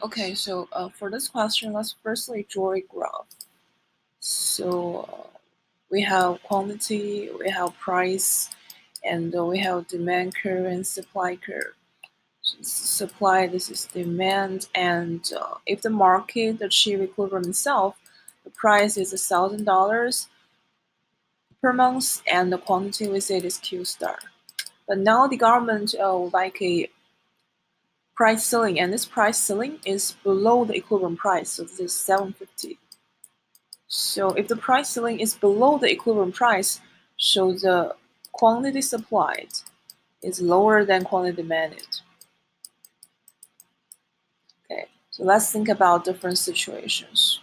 Okay, so for this question, let's firstly draw a graph. So we have quantity, we have price, and we have demand curve and supply curve. So supply, this is demand, and if the market achieve equilibrium itself, the price is $1,000 per month, and the quantity we say is Q star. But now the government would like a price ceiling, and this price ceiling is below the equilibrium price, so this is 750. So if the price ceiling is below the equilibrium price, so the quantity supplied is lower than quantity demanded. Okay, so let's think about different situations.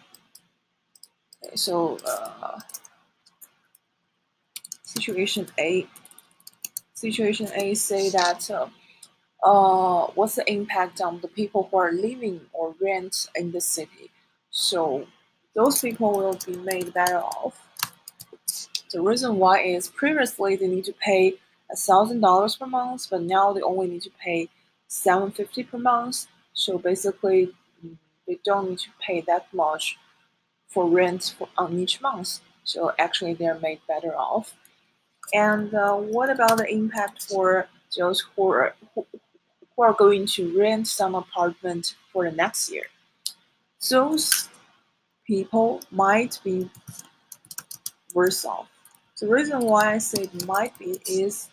Okay, so situation A say that what's the impact on the people who are living or rent in the city? So those people will be made better off. The reason why is previously they need to pay $1,000 per month, but now they only need to pay $750 per month. So basically, they don't need to pay that much for rent on each month. So actually, they're made better off. And what about the impact for those who are going to rent some apartment for the next year? Those people might be worse off. The reason why I say it might be is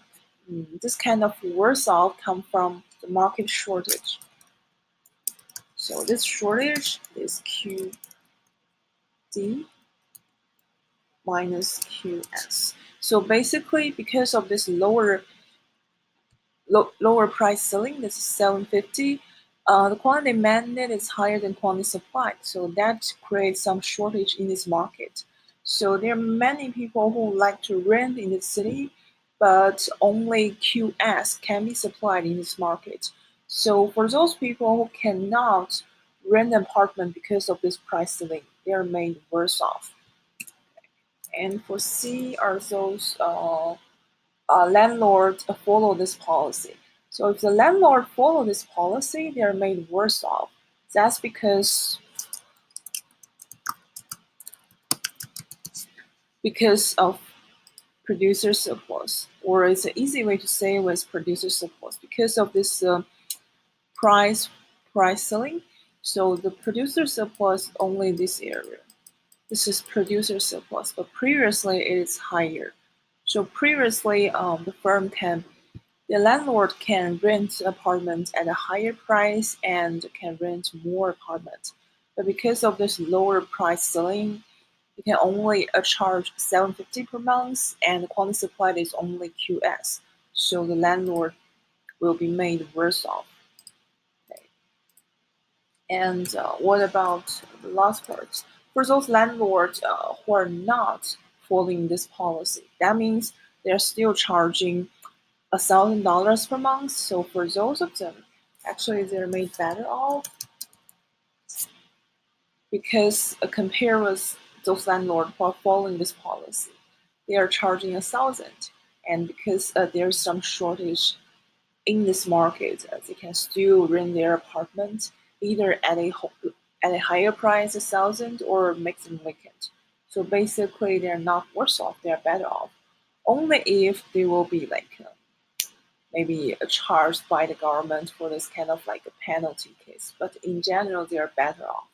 this kind of worse off come from the market shortage. So this shortage is QD minus QS. So basically, because of this lower price ceiling, this is 750. The quantity demanded is higher than quantity supplied, so that creates some shortage in this market. So there are many people who like to rent in the city, but only QS can be supplied in this market. So for those people who cannot rent an apartment because of this price ceiling, they are made worse off. And for C are those landlord follow this policy. So if the landlord follow this policy, they are made worse off. That's because of producer surplus, or it's an easy way to say was producer surplus because of this price ceiling. So the producer surplus only this area. This is producer surplus, but previously it is higher. So previously, the landlord can rent apartments at a higher price and can rent more apartments. But because of this lower price ceiling, you can only charge $750 per month, and the quantity supplied is only QS. So the landlord will be made worse off. Okay. And what about the last part? For those landlords who are not following this policy, that means they're still charging $1,000 per month. So for those of them, actually they're made better off because compared with those landlords who are following this policy, they are charging 1,000, and because there's some shortage in this market, they can still rent their apartment either at a higher price, 1,000, or make them vacant. So basically, they're not worse off; they're better off. Only if they will be maybe charged by the government for this kind of like a penalty case. But in general, they are better off.